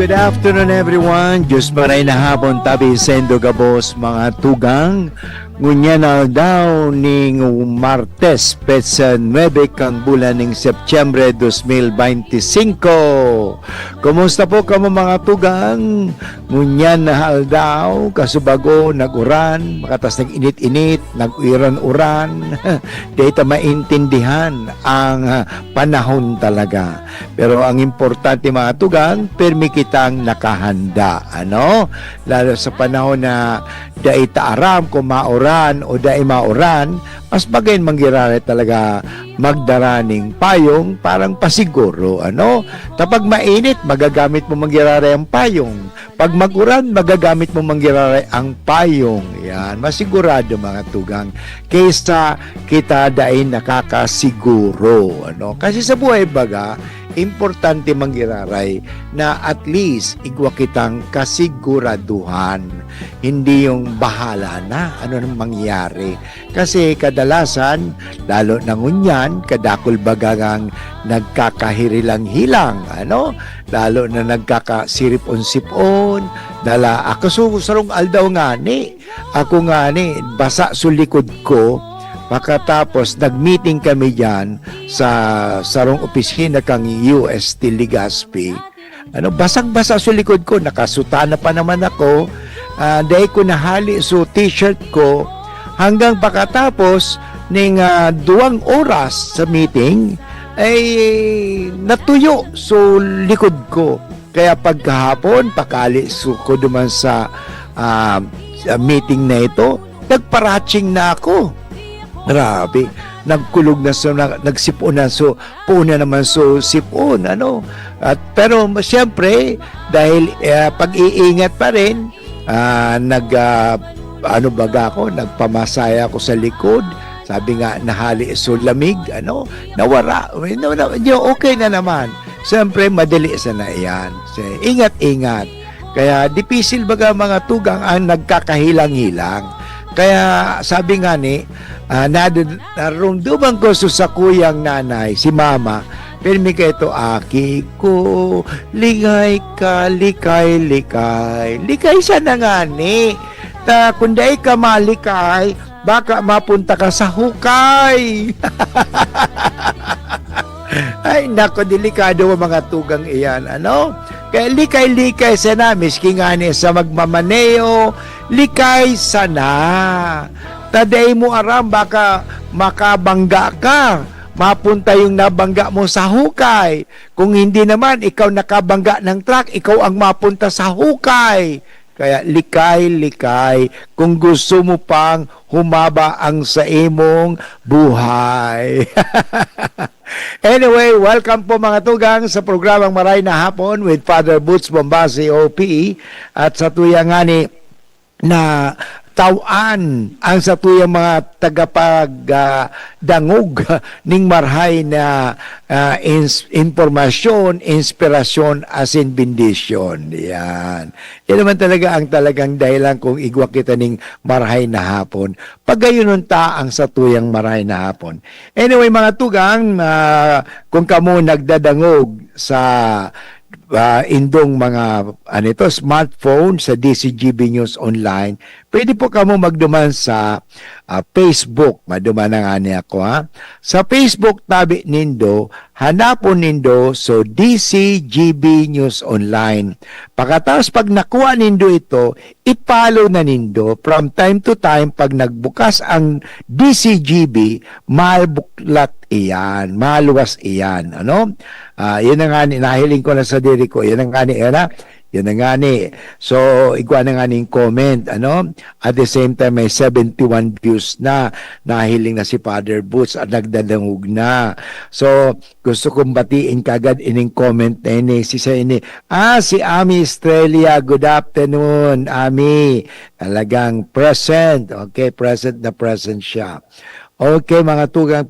good afternoon everyone. Diyos maray na hapon tabi sendo gabos mga tugang. Ngunya na daw ning Martes, petsa 9 kang bulan ng Setyembre 2025. Kumusta po kamo mga tugang? Ngunya na daw, kasubago, nag-uran, makatas nag-init-init, nag-uran-uran. Dito maintindihan ang panahon talaga. Pero ang importante mga tugang, permi kitang nakahanda. Ano? Lalo sa panahon na daita aram kung mauran o dai mauran, mas bagayin manggirari talaga magdaraning payong parang pasiguro. Ano? Tapag mainit, magagamit mo manggirari ang payong. Pag maguran, magagamit mo manggirari ang payong. Yan, masigurado mga tugang. Kaysa kita dai nakakasiguro. Ano? Kasi sa buhay baga, importante manggiraray na at least igwa kitang kasiguraduhan. Hindi yung bahala na ano nang mangyari. Kasi kadalasan, lalo na ngunyan, kadakol bagang nagkakahirilang-hilang. Ano? Lalo na nagkakasirip-on-sip-on. Dala, ako sarong aldaw nga ni. Ako nga ni, basa sa likod ko. Makatapos, nag-meeting kami dyan sa sarong opisina kang U.S. Legazpi. Ano, basang-basa sa likod ko, nakasutana pa naman ako. Dahil ko nahali so t-shirt ko hanggang pakatapos ng 2 oras sa meeting ay natuyo so likod ko. Kaya pagkahapon, pakali so ko duman sa meeting na ito, nagparaching na ako. Grabe, nagkulog na so, nagsipon na so, puna naman so sipon, ano. Pero siyempre, dahil pag-iingat pa rin, ano baga ako, nagpamasaya ako sa likod. Sabi nga, nahali so lamig, ano, nawara. Okay na naman. Siyempre, madali sana yan. Ingat-ingat. Kaya, dipisil baga mga tugang ang nagkakahilang-hilang. Kaya, sabi nga ni, narumduman ko sa kuyang nanay, si mama, pirmi ka ito, aki ko, ligay ka, likay, likay. Likay siya na nga ni. Kung dahil ka malikay, baka mapunta ka sa hukay. Ay, nako, delikado ang mga tugang iyan. Ano? Kaya likay-likay sana, miski nga ni sa magmamaneo, likay sana. Taday mo aram, baka makabangga ka. Mapunta yung nabangga mo sa hukay. Kung hindi naman, ikaw nakabangga ng truck, ikaw ang mapunta sa hukay. Kaya likay-likay kung gusto mo pang humaba ang sa imong buhay. Anyway, welcome po mga tugang sa programang Maray na Hapon with Father Boots Bombasi, OPE. At sa tuyang nga ni na tawan ang sa tuyang mga tagapagdangog ning marhay na informasyon, inspirasyon as in bendisyon. Yan. Yan naman talaga ang talagang dahilan kung igwa kita ning marhay na hapon. Pagayunon ta ang sa tuyang marhay na hapon. Anyway mga tugang, kung kamo nagdadangog sa indong mga smartphone sa DCGB News Online, pwede po kamo magduman sa Facebook. Maduman na nga niya ako, ha? Sa Facebook tabi nindo, hanapon nindo so DCGB News Online. Pagkatapos pag nakuha nindo ito, i-follow na nindo. From time to time, pag nagbukas ang DCGB, malbuklat iyan, maluwas iyan. Ano? Yun na nga ni, nahiling ko na sa diri ko, yun na nga ni, yun na nga ni. So, igwa na nga ni comment, ano? At the same time, may 71 views na, nahiling na si Father Boots at nagdadangog na. So, gusto kong batiin kagad ining comment na ini, si Ami Estrella, good afternoon, Ami. Talagang present, okay, present na present siya. Okay mga tugang,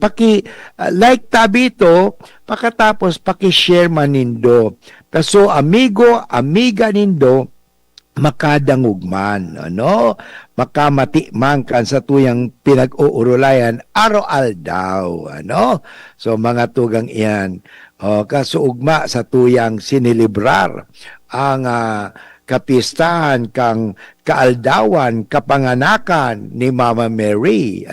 like tabi ito, pagkatapos paki-share man nindo. Kaso amigo, amiga nindo, makadangog man, ano? Makamati man kan sa tuyang pinag-uurulayan, araw-al daw, ano? So mga tugang iyan. kasuugma sa tuyang sinilibrar ang kapistahan kang kaaldawan, kapanganakan ni Mama Mary.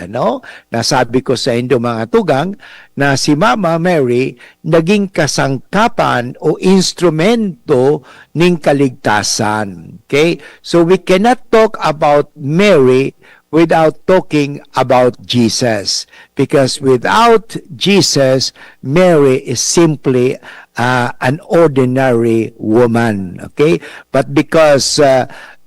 Nasabi ko sa inyo mga tugang na si Mama Mary naging kasangkapan o instrumento ng kaligtasan. Okay? So we cannot talk about Mary without talking about Jesus. Because without Jesus, Mary is simply an ordinary woman. Okay? But because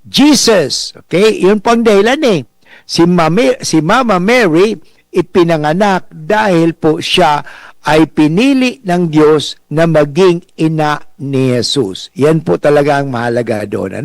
Jesus, okay, yun po ang dahilan eh. Si Mama Mary, ipinanganak dahil po siya ay pinili ng Diyos na maging ina ni Jesus. Yan po talaga ang mahalaga doon.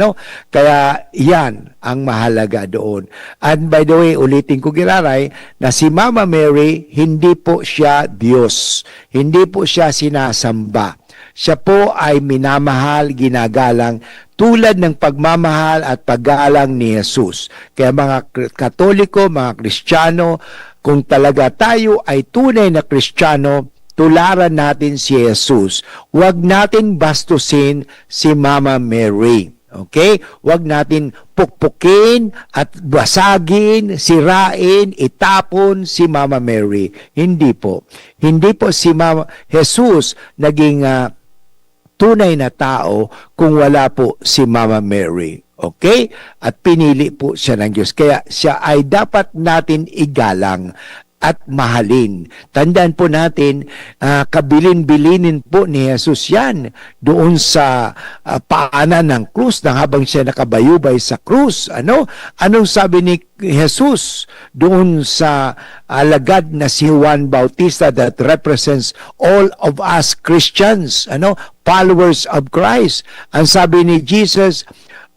Kaya yan ang mahalaga doon. And by the way, ulitin ko giraray, na si Mama Mary, hindi po siya Diyos. Hindi po siya sinasamba. Siya po ay minamahal, ginagalang, tulad ng pagmamahal at paggalang ni Jesus. Kaya mga Katoliko, mga Kristiyano, kung talaga tayo ay tunay na Kristiyano, tularan natin si Jesus. Huwag natin bastusin si Mama Mary. Okay? Huwag natin pukpukin at basagin, sirain, itapon si Mama Mary. Hindi po. Hindi po si Mama Jesus naging tunay na tao kung wala po si Mama Mary. Okay? At pinili po siya ng Diyos. Kaya siya ay dapat natin igalang at mahalin. Tandaan po natin, kabilin-bilinin po ni Jesus yan doon sa paanan ng krus na habang siya nakabayubay sa krus. Anong sabi ni Jesus doon sa alagad na si Juan Bautista that represents all of us Christians, followers of Christ? Ang sabi ni Jesus,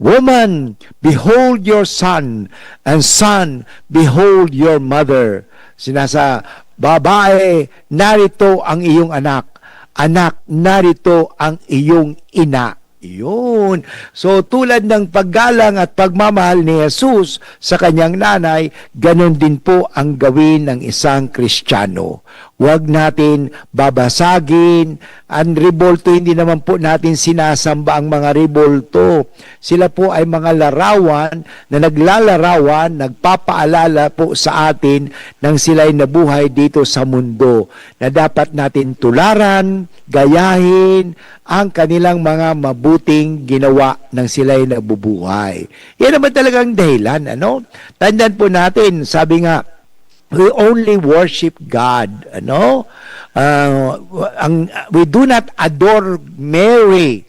"Woman, behold your son, and son, behold your mother." Sinasa, babae, narito ang iyong anak. Anak, narito ang iyong ina. Yun. So tulad ng paggalang at pagmamahal ni Jesus sa kanyang nanay, ganon din po ang gawin ng isang Kristiyano. Huwag natin babasagin ang rebolto. Hindi naman po natin sinasamba ang mga rebolto. Sila po ay mga larawan na naglalarawan, nagpapaalala po sa atin nang sila'y nabuhay dito sa mundo na dapat natin tularan, gayahin ang kanilang mga mabuting ginawa nang sila'y nabubuhay. Yan naman talagang dahilan. Tandaan po natin, sabi nga, we only worship God. We do not adore Mary.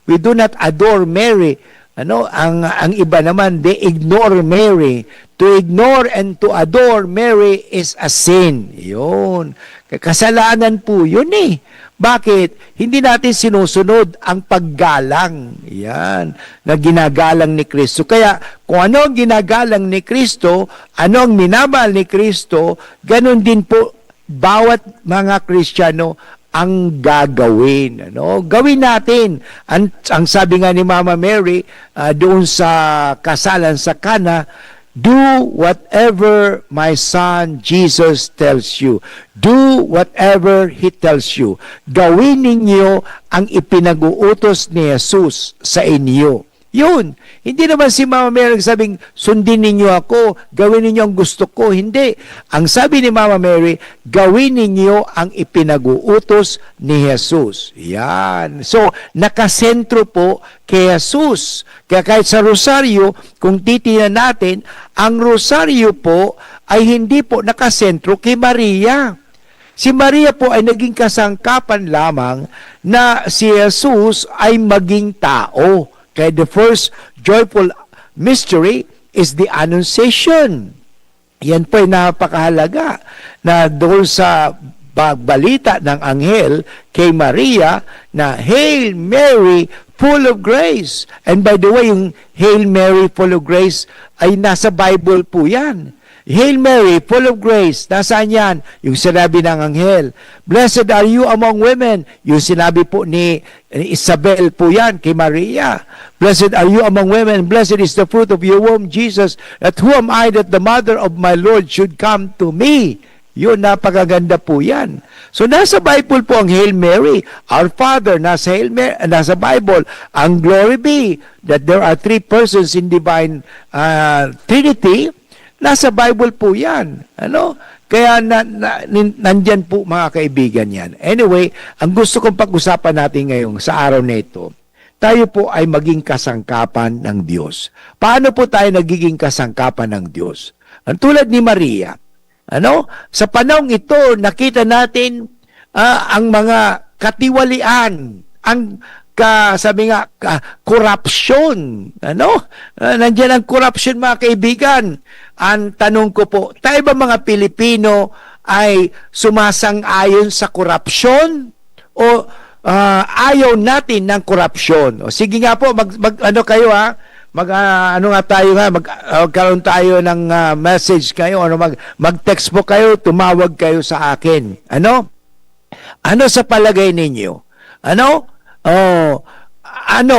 We do not adore Mary. Ang iba naman, they ignore Mary. To ignore and to adore Mary is a sin. Yun. Kasalanan po yun eh. Bakit? Hindi natin sinusunod ang paggalang. Yan. Na ginagalang ni Kristo. Kaya kung ano ang ginagalang ni Kristo, ano ang minamahal ni Kristo, ganun din po bawat mga Kristiyano ang gagawin. Gawin natin. Ang sabi nga ni Mama Mary, doon sa kasalan sa Kana, "Do whatever my son Jesus tells you." Do whatever He tells you. Gawin ninyo ang ipinag-uutos ni Jesus sa inyo. Yun. Hindi naman si Mama Mary sabing, sundin ninyo ako, gawin ninyo ang gusto ko. Hindi. Ang sabi ni Mama Mary, gawin ninyo ang ipinag-uutos ni Jesus. Yan. So, nakasentro po kay Jesus. Kaya kahit sa rosaryo, kung titingnan natin, ang rosaryo po ay hindi po nakasentro kay Maria. Si Maria po ay naging kasangkapan lamang na si Jesus ay maging tao. Kaya the first joyful mystery is the Annunciation. Yan po ay napakahalaga na doon sa balita ng anghel kay Maria na, "Hail Mary, full of grace." And by the way, yung "Hail Mary, full of grace" ay nasa Bible po yan. "Hail Mary, full of grace." Nasaan yan? Yung sinabi ng anghel. "Blessed are you among women." Yung sinabi po ni Isabel po yan kay Maria. "Blessed are you among women. Blessed is the fruit of your womb, Jesus. At who am I that the mother of my Lord should come to me?" Yun, napakaganda po yan. So, nasa Bible po ang Hail Mary. Our Father, nasa nasa Bible. Ang glory be that there are three persons in divine Trinity. Nasa Bible po yan. Ano? Kaya nandyan po mga kaibigan yan. Anyway, ang gusto kong pag-usapan natin ngayon sa araw na ito, tayo po ay maging kasangkapan ng Diyos. Paano po tayo nagiging kasangkapan ng Diyos? Ang tulad ni Maria, sa panahong ito, nakita natin ang mga katiwalian, ang sabi nga, korupsyon. Nandiyan ang korupsyon, mga kaibigan. Ang tanong ko po, tayo ba mga Pilipino ay sumasang-ayon sa korupsyon o ayaw natin ng korupsyon? O sige nga po, magkaroon tayo ng message kayo, mag-text po kayo, tumawag kayo sa akin. Ano sa palagay ninyo?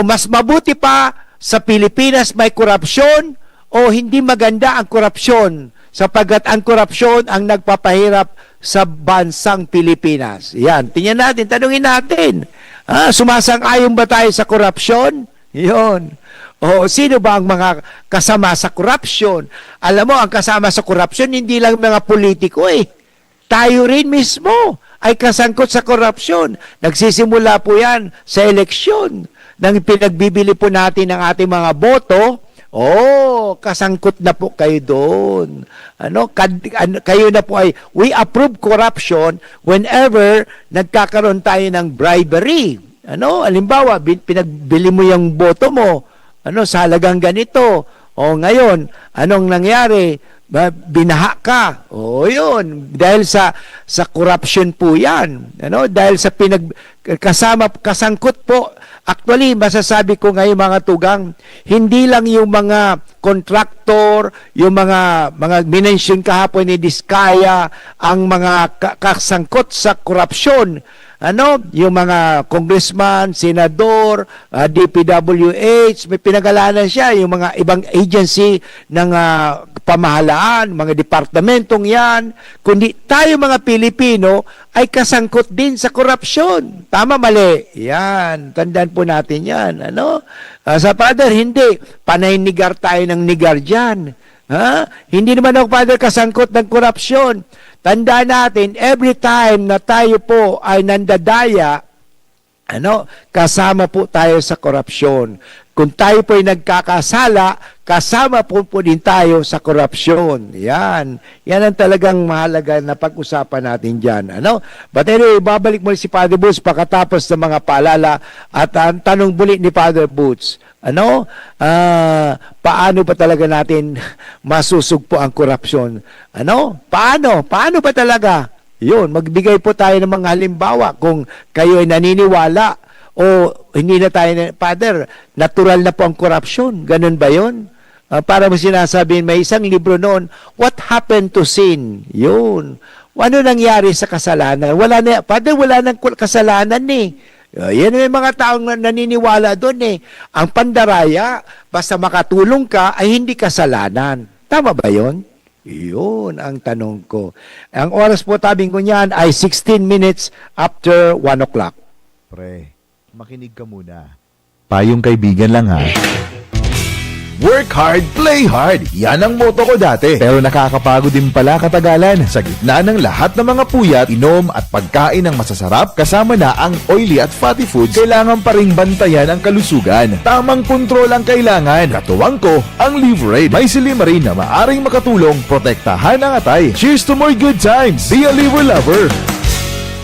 Mas mabuti pa sa Pilipinas may korupsyon o hindi maganda ang korupsyon sapagkat ang korupsyon ang nagpapahirap sa bansang Pilipinas? Yan, tingnan natin, tanungin natin. Sumasang-ayon ba tayo sa korupsyon? Yun. O sino ba ang mga kasama sa korupsyon? Alam mo, ang kasama sa korupsyon, hindi lang mga politiko Tayo rin mismo ay kasangkot sa korupsyon. Nagsisimula po yan sa eleksyon. Nang pinagbibili po natin ng ating mga boto, kasangkot na po kayo doon. Kayo na po ay, we approve corruption whenever nagkakaroon tayo ng bribery. Halimbawa, pinagbili mo yung boto mo, sa halagang ganito. Ngayon, anong nangyari? Binaha ka. Yun. Dahil sa corruption po yan. Dahil sa kasangkot po. Actually, masasabi ko ngayon mga tugang, hindi lang yung mga contractor, yung mga minention kahapon ni Diskaya, ang mga kasangkot sa korupsyon. Yung mga congressman, senador, DPWH, may pinagalanan siya, yung mga ibang agency ng pamahalaan, mga departamentong yan, kundi tayo mga Pilipino ay kasangkot din sa korupsyon. Tama, mali? Yan, tandaan po natin yan. Sa Father, hindi. Panay-nigar tayo ng nigar dyan. Hindi naman ako, Father, kasangkot ng korupsyon. Tandaan natin, every time na tayo po ay nandadaya, kasama po tayo sa korupsyon. Kung tayo po ay nagkakasala, kasama po din tayo sa korupsyon. Yan ang talagang mahalaga na pag-usapan natin dyan. But anyway, babalik mo si Father Boots pagkatapos ng mga paalala at ang tanong muli ni Father Boots, paano ba talaga natin masusugpo ang korupsyon? Paano ba talaga? Yun, magbigay po tayo ng mga halimbawa kung kayo ay naniniwala o hindi na tayo, Father, natural na po ang korupsyon. Ganun ba yun? Para mo sinasabihin, may isang libro noon, What Happened to Sin? Yun. Ano nangyari sa kasalanan? Father, wala nang kasalanan Yan may mga taong naniniwala doon Ang pandaraya, basta makatulong ka, ay hindi kasalanan. Tama ba yon? Yun ang tanong ko. Ang oras po tabing ko niyan ay 16 minutes after 1 o'clock. Pre, makinig ka muna. Payong kaibigan lang ha. Work hard, play hard. Yan ang motto ko dati. Pero nakakapagod din pala katagalan. Sa gitna ng lahat ng mga puyat, inom at pagkain ng masasarap, kasama na ang oily at fatty foods, kailangan pa ring bantayan ang kalusugan. Tamang kontrol ang kailangan. Katuwang ko, ang Liverade. May silimarin na maaring makatulong, protektahan ang atay. Cheers to more good times. Be a liver lover.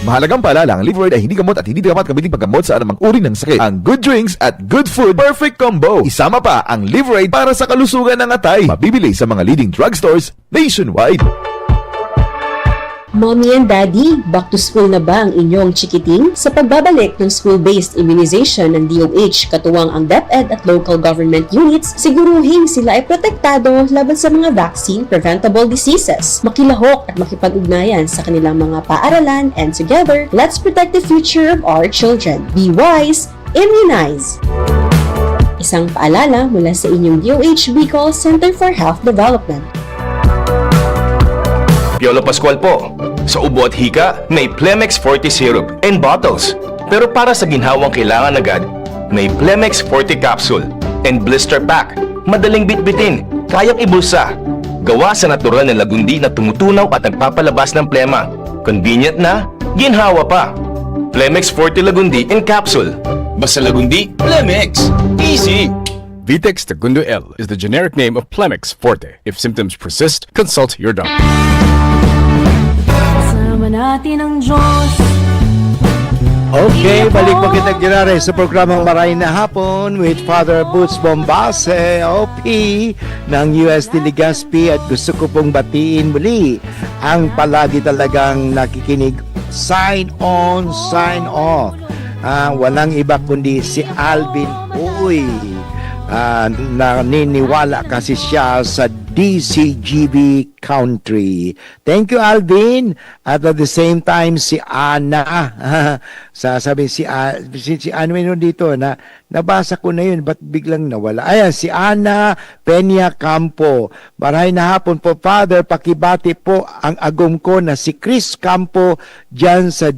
Mahalagang paalala, ang Liverade ay hindi gamot at hindi dapat gamitin paggamot sa anumang uri ng sakit. Ang good drinks at good food, perfect combo. Isama pa ang Liverade para sa kalusugan ng atay. Mabibili sa mga leading drugstores nationwide. Mommy and Daddy, back to school na ba ang inyong chikiting? Sa pagbabalik ng school-based immunization ng DOH, katuwang ang DepEd at local government units, siguruhin sila ay protektado laban sa mga vaccine-preventable diseases. Makilahok at makipag-ugnayan sa kanilang mga paaralan, and together, let's protect the future of our children. Be wise, immunize! Isang paalala mula sa inyong DOH Bicol Center for Health Development. Piolo Pascual po. Sa ubo at hika, may Plemex Forte Syrup and bottles. Pero para sa ginhawang kailangan agad, may Plemex Forte Capsule and Blister Pack. Madaling bitbitin, kayang ibulsa. Gawa sa natural na lagundi na tumutunaw at nagpapalabas ng plema. Convenient na, ginhawa pa. Plemex Forte Lagundi in Capsule. Basta lagundi, Plemex. Easy! Vitex Segundo L is the generic name of Plemex Forte. If symptoms persist, consult your doctor. Kasama natin ang Diyos. Okay, balik po kita ginare sa programang Maray na Hapon with Father Boots Bombase, OP ng UST Legazpi, at gusto ko pong batiin muli ang palagi talagang nakikinig. Sign on, sign off. Walang iba kundi si Alvin Uy. Naniniwala kasi siya sa DCGB Country. Thank you, Alvin. At at the same time, si Ana. Sasabi si ano yun dito, na nabasa ko na yun, ba't biglang nawala? Ayan, si Ana Peña Campo. Maray na hapon po, Father. Pakibati po ang agom ko na si Chris Campo dyan sa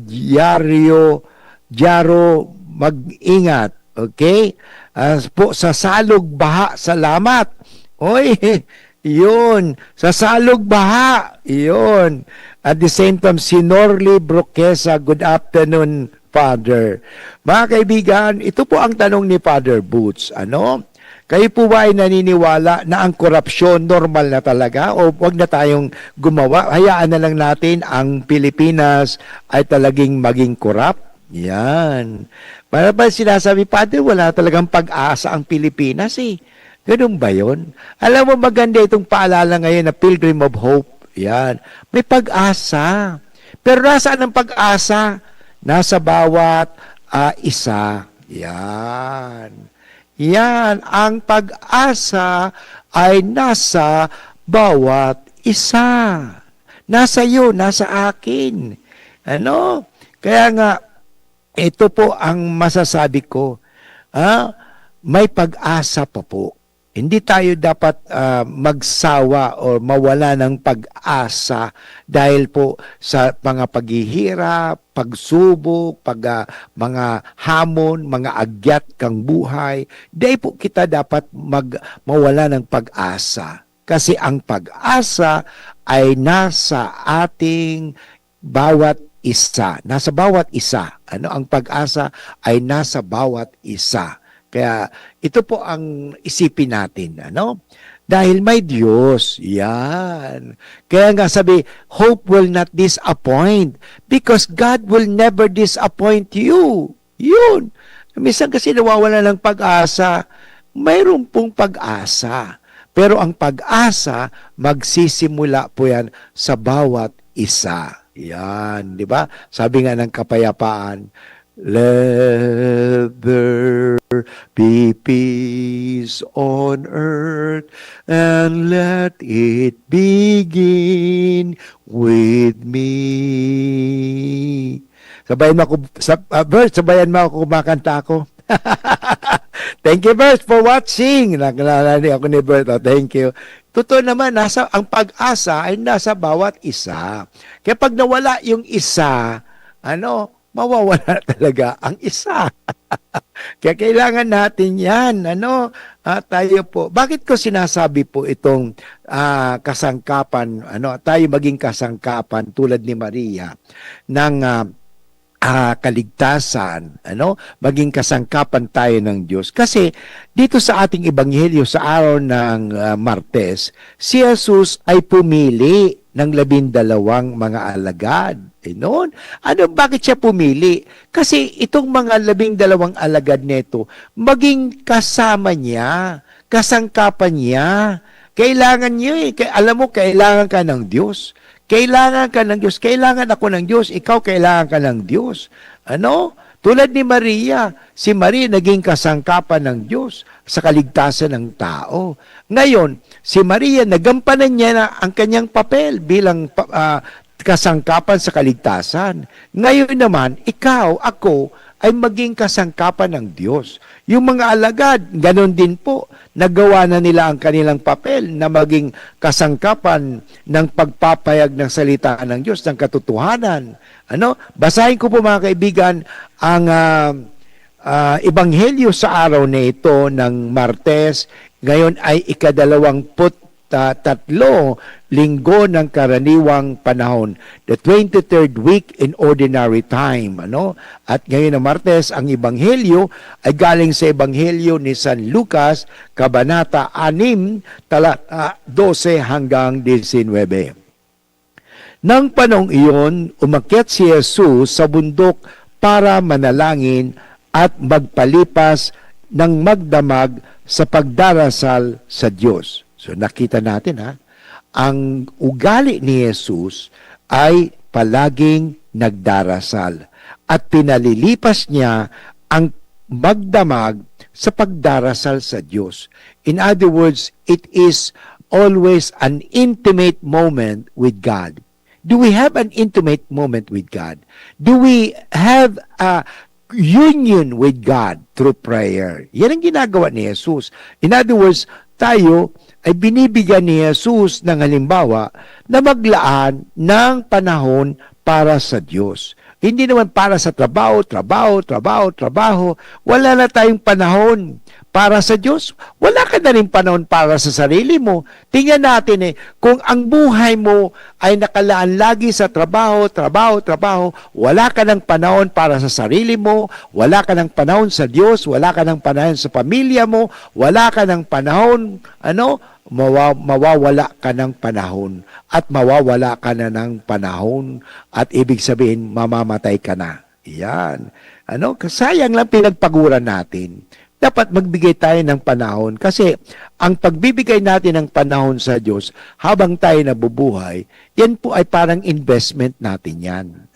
Jaro, mag-ingat. Okay? Po, sa Salog Baha, salamat. Oy, yun. Sa Salog Baha, yun. At the same time, si Norly Broquesa, good afternoon, Father. Mga kaibigan, ito po ang tanong ni Father Boots. Ano? Kayo po ba ay naniniwala na ang korupsyon normal na talaga o wag na tayong gumawa? Hayaan na lang natin ang Pilipinas ay talaging maging korap? Yan. Para ba sinasabi, Padre, wala talagang pag-asa ang Pilipinas eh. Ganun ba yun? Alam mo, maganda itong paalala ngayon na Pilgrim of Hope. Yan. May pag-asa. Pero nasaan ang pag-asa? Nasa bawat isa. Yan. Yan. Ang pag-asa ay nasa bawat isa. Nasa iyo, nasa akin. Ano? Kaya nga, ito po ang masasabi ko. May pag-asa pa po. Hindi tayo dapat magsawa o mawala ng pag-asa dahil po sa mga paghihirap, pagsubok, mga hamon, mga agyat kang buhay. Dahil po kita dapat mawala ng pag-asa. Kasi ang pag-asa ay nasa ating bawat isa. Nasa bawat isa. Ano, ang pag-asa ay nasa bawat isa. Kaya ito po ang isipin natin, ano? Dahil may Diyos. Yan. Kaya nga sabi, hope will not disappoint because God will never disappoint you. Yun. Minsan kasi nawawala ng pag-asa. Mayroon pong pag-asa. Pero ang pag-asa, magsisimula po yan sa bawat isa. Yan, di ba? Sabi nga ng kapayapaan, let there be peace on earth and let it begin with me. Sabayan mo ako, Bert, sabayan mo ako kumakanta ako. Thank you, Bert, for watching. Nakalala ako ni Bert. Oh, thank you. Totoo naman, ang pag-asa ay nasa bawat isa. Kaya pag nawala yung isa, mawawala talaga ang isa. Kaya kailangan natin yan. Tayo po. Bakit ko sinasabi po itong kasangkapan, tayo maging kasangkapan tulad ni Maria ng kaligtasan, maging kasangkapan tayo ng Diyos. Kasi dito sa ating ebanghelyo sa araw ng Martes, si Jesus ay pumili ng 12 mga alagad. Bakit siya pumili? Kasi itong mga 12 alagad neto, maging kasama niya, kasangkapan niya. Kailangan niyo alam mo, kailangan ka ng Diyos. Kailangan ka ng Diyos. Kailangan ako ng Diyos. Ikaw kailangan ka ng Diyos. Tulad ni Maria. Si Maria naging kasangkapan ng Diyos sa kaligtasan ng tao. Ngayon, si Maria nagampanan niya na ang kanyang papel bilang kasangkapan sa kaligtasan. Ngayon naman, ikaw, ako, ay maging kasangkapan ng Diyos. Yung mga alagad, ganon din po, nagawa na nila ang kanilang papel na maging kasangkapan ng pagpapayag ng salita ng Diyos, ng katotohanan. Basahin ko po mga kaibigan ang Ebanghelyo sa araw na ito ng Martes. Ngayon ay ika-23 linggo ng karaniwang panahon. The 23rd week in ordinary time. At ngayon na Martes, ang Ebanghelyo ay galing sa Ebanghelyo ni San Lucas, Kabanata 6, talata 12 hanggang 19. Nang panahong iyon, umakyat si Jesus sa bundok para manalangin at magpalipas ng magdamag sa pagdarasal sa Diyos. So nakita natin ang ugali ni Jesus ay palaging nagdarasal at pinalilipas niya ang magdamag sa pagdarasal sa Diyos. In other words, it is always an intimate moment with God. Do we have an intimate moment with God? Do we have a union with God through prayer? Yan ang ginagawa ni Jesus. In other words, tayo ay binibigyan ni Jesus ng halimbawa na maglaan ng panahon para sa Diyos. Hindi naman para sa trabaho. Wala na tayong panahon para sa Diyos. Wala ka na rin panahon para sa sarili mo. Tingnan natin kung ang buhay mo ay nakalaan lagi sa trabaho, wala ka ng panahon para sa sarili mo, wala ka ng panahon sa Diyos, wala ka ng panahon sa pamilya mo, wala ka ng panahon, mawawala ka ng panahon at mawawala ka na ng panahon at ibig sabihin mamamatay ka na. Yan. Sayang lang pinagpaguran natin. Dapat magbigay tayo ng panahon kasi ang pagbibigay natin ng panahon sa Diyos habang tayo nabubuhay, yan po ay parang investment natin yan.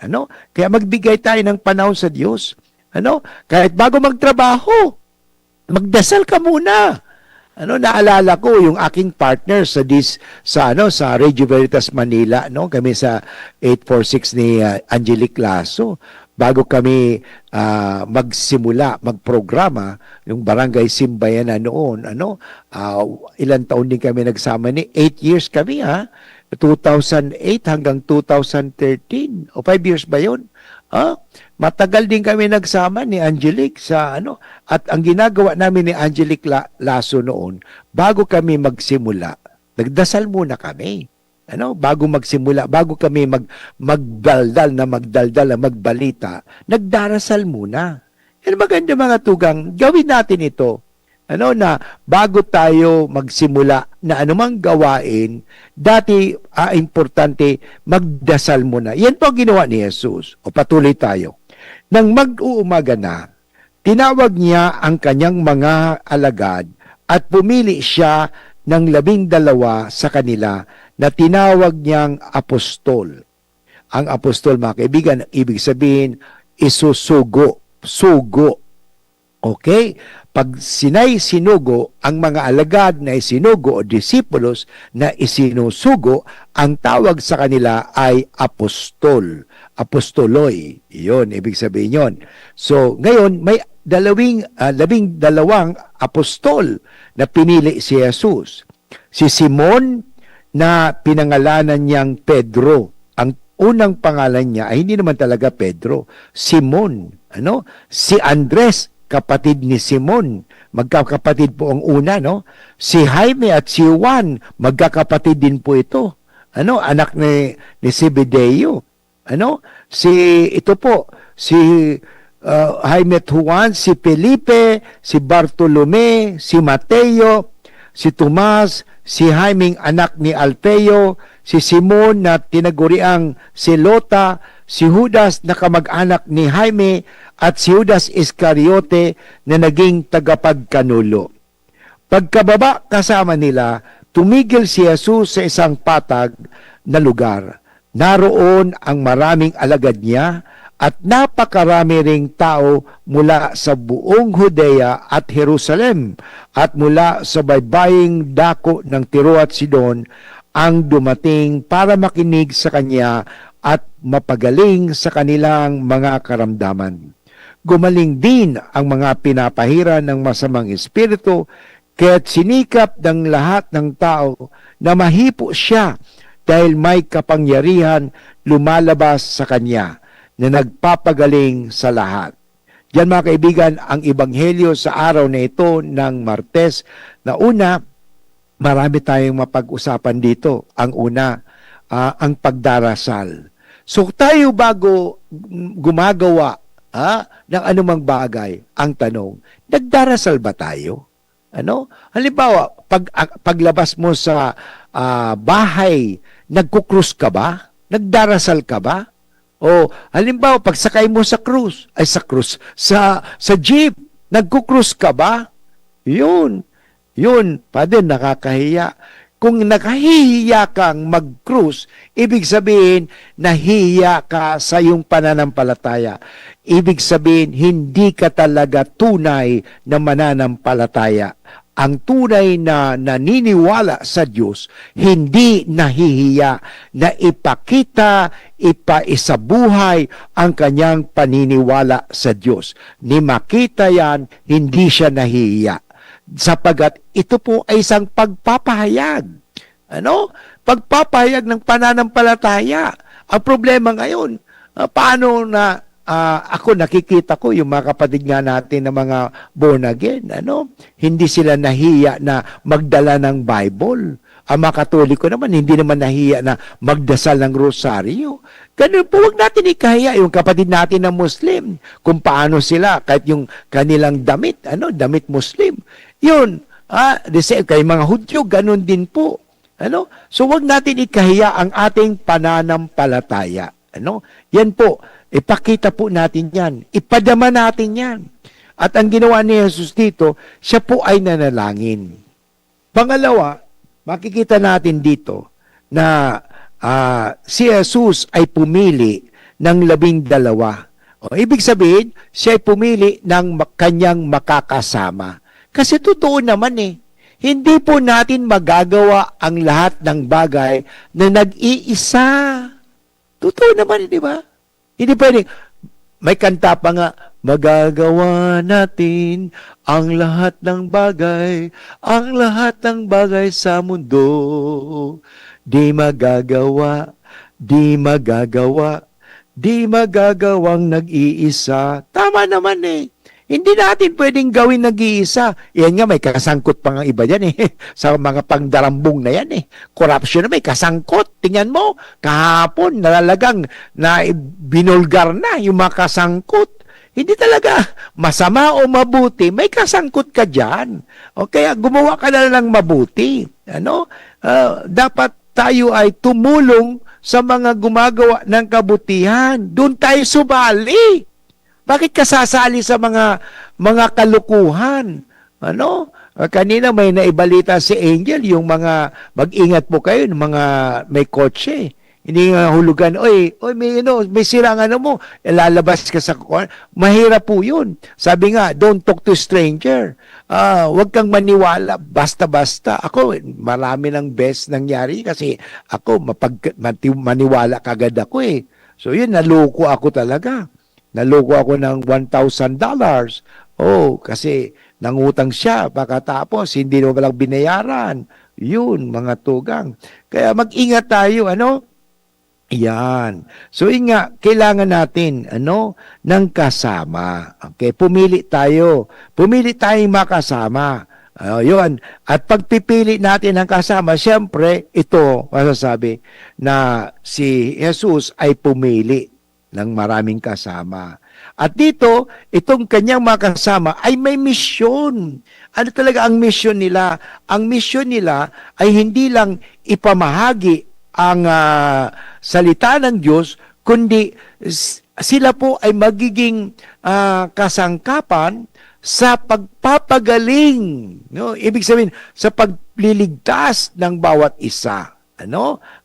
Kaya magbigay tayo ng panahon sa Diyos. Kahit bago magtrabaho, magdasal ka muna. Naalala ko yung aking partner sa Radio Veritas Manila, kami sa 846 ni Angelic Lasso. Bago kami magprograma, yung Barangay Simbayan na noon, ilang taon din kami nagsama 8 years kami 2008 hanggang 2013 o 5 years ba yun? Matagal din kami nagsama ni Angelic sa at ang ginagawa namin ni Angelic Lasso noon, bago kami magsimula, nagdasal muna kami. Bago magsimula, bago kami magdaldal na magbalita, nagdarasal muna. Yan maganda mga tugang, gawin natin ito. Na bago tayo magsimula na anumang gawain, dati importante magdasal muna. Yan po ang ginawa ni Jesus. O patuloy tayo. Nang mag-uumaga na, tinawag niya ang kanyang mga alagad at pumili siya ng 12 sa kanila na tinawag niyang apostol. Ang apostol, mga kaibigan, ibig sabihin, isusugo. Sugo. Okay? Pag sinugo, ang mga alagad na isinugo o disipulos na isinusugo, ang tawag sa kanila ay apostol. Apostoloy. Iyon, ibig sabihin yon. So, ngayon, may 12 apostol na pinili si Jesus. Si Simon na pinangalanan niyang Pedro. Ang unang pangalan niya ay hindi naman talaga Pedro. Simon. Si Andres, kapatid ni Simon. Magkakapatid po ang una, Si Jaime at si Juan, magkakapatid din po ito. Anak ni Zebedeo. Si Jaime at Juan, si Felipe, si Bartolome, si Mateo, si Tomas, si Jaimeng anak ni Alfeo, si Simon na tinaguriang Selota, si Judas na kamag-anak ni Jaime, at si Judas Iscariote na naging tagapagkanulo. Pagkababa kasama nila, tumigil si Jesus sa isang patag na lugar. Naroon ang maraming alagad niya at napakarami ring tao mula sa buong Judea at Jerusalem at mula sa baybaying dako ng Tiro at Sidon ang dumating para makinig sa kanya at mapagaling sa kanilang mga karamdaman. gumaling din ang mga pinapahira ng masamang espiritu, kaya't sinikap ng lahat ng tao na mahipo siya dahil may kapangyarihan lumalabas sa kanya na nagpapagaling sa lahat. Diyan mga kaibigan, ang ebanghelyo sa araw na ito ng Martes na una, marami tayong mapag-usapan dito. Ang una, ang pagdarasal. So tayo bago gumagawa ng anumang bagay, ang tanong, nagdarasal ba tayo? Ano? Halimbawa, paglabas mo sa bahay, nagkukrus ka ba? Nagdarasal ka ba? O halimbawa, pagsakay mo sa sa jeep, nagkukrus ka ba? Yun, Father, nakakahiya. Kung nakahihiya kang mag-cruise, ibig sabihin, nahihiya ka sa iyong pananampalataya. Ibig sabihin, hindi ka talaga tunay na mananampalataya. Ang tunay na naniniwala sa Diyos, hindi nahihiya na ipakita, ipaisabuhay ang kanyang paniniwala sa Diyos. Ni makita yan, hindi siya nahihiya. Sapagat ito po ay isang pagpapahayag. Ano? Pagpapahayag ng pananampalataya. Ang problema ngayon, paano na ako nakikita ko yung mga kapatid nga natin na mga born again, hindi sila nahiya na magdala ng Bible. Ang mga Katoliko naman, hindi naman nahiya na magdasal ng rosaryo. Ganun po, huwag natin ikahiya yung kapatid natin na Muslim. Kung paano sila, kahit yung kanilang damit, damit Muslim. Yun, kay mga Hudyo, ganun din po. So huwag natin ikahiya ang ating pananampalataya. Yan po, ipakita po natin yan. Ipadama natin yan. At ang ginawa ni Jesus dito, siya po ay nanalangin. Pangalawa, makikita natin dito na si Jesus ay pumili ng 12. Ibig sabihin, siya ay pumili ng kanyang makakasama. Kasi totoo naman hindi po natin magagawa ang lahat ng bagay na nag-iisa. Totoo naman, di ba? Hindi pwede. May kanta pa nga, magagawa natin ang lahat ng bagay sa mundo. Di magagawang nag-iisa. Tama naman Hindi natin pwedeng gawin nag-iisa. Yan nga, may kasangkot pa nga iba dyan sa mga pangdarambong na yan Corruption na may kasangkot. Tingnan mo, kahapon, nalalagang na binulgar na yung mga kasangkot. Hindi talaga masama o mabuti, may kasangkot ka dyan. O kaya gumawa ka na lang mabuti. Dapat tayo ay tumulong sa mga gumagawa ng kabutihan. Doon tayo subali. Bakit ka sasali sa mga kalukuhan? Kanina may naibalita si Angel, yung mga mag-ingat po kayo, mga may kotse. Hindi nga hulugan, may sirang mo, lalabas ka sa kuwan. Mahirap po yun. Sabi nga, don't talk to stranger. Huwag kang maniwala, basta-basta. Ako, marami ng best nangyari kasi ako, maniwala kagad ako So yun, naloko ako talaga. Naloko ako ng $1,000. Kasi nangutang siya, pagkatapos hindi mo walang binayaran. Yun, mga tugang. Kaya mag-ingat tayo, Yan. So, kailangan natin, ng kasama. Okay, pumili tayo. Pumili tayong makasama. Yun. At pagpipili natin ng kasama, siyempre, ito, masasabi, na si Jesus ay pumili ng maraming kasama. At dito, itong kanyang mga kasama ay may misyon. Ano talaga ang misyon nila? Ang misyon nila ay hindi lang ipamahagi ang salita ng Diyos, kundi sila po ay magiging kasangkapan sa pagpapagaling. Ibig sabihin, sa pagliligtas ng bawat isa.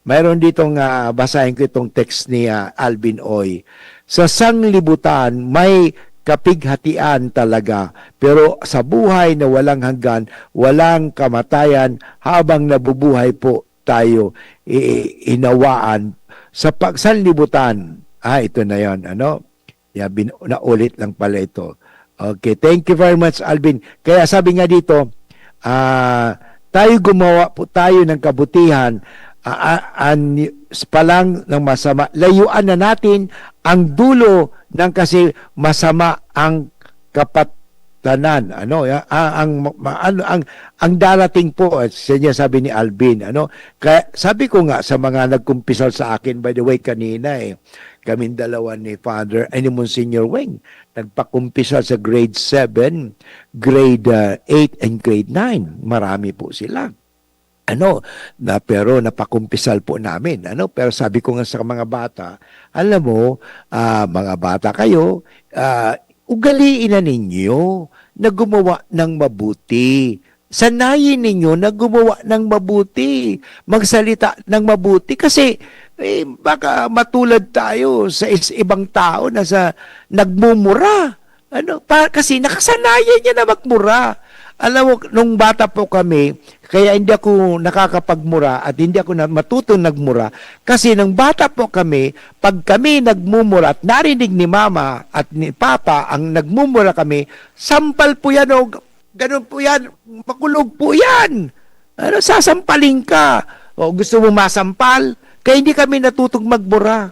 Mayroon ditong basahin ko itong text ni Alvin Oy. Sa sanglibutan, may kapighatian talaga. Pero sa buhay na walang hanggan, walang kamatayan, habang nabubuhay po tayo inawaan sa pagsanlibutan. Ito na yon, naulit lang pala ito. Okay, thank you very much, Alvin. Kaya sabi nga dito, tayo gumawa po tayo ng kabutihan, palang ng masama. Layuan na natin ang dulo ng kasi masama ang kapatanan. Ang darating po, sabi ni Alvin, Kaya sabi ko nga sa mga nagkumpisal sa akin, by the way, kanina kaming dalawa ni Father, ni Monsignor Weng, nagpakumpisal sa grade 7, grade 8, and grade 9. Marami po sila. Pero napakumpisal po namin. Pero sabi ko nga sa mga bata, alam mo, mga bata kayo, ugaliin na ninyo na gumawa ng mabuti. Sanayin ninyo na gumawa ng mabuti. Magsalita ng mabuti. Kasi baka matulad tayo sa ibang tao na nagmumura. Kasi nakasanayan niya na magmura. Alam mo, nung bata po kami, kaya hindi ako nakakapagmura at hindi ako matutong nagmura. Kasi nung bata po kami, pag kami nagmumura at narinig ni Mama at ni Papa ang nagmumura kami, sampal po yan o ganun po yan, makulog po yan. Sasampalin ka. O gusto mo masampal? Kaya hindi kami natutong magmura.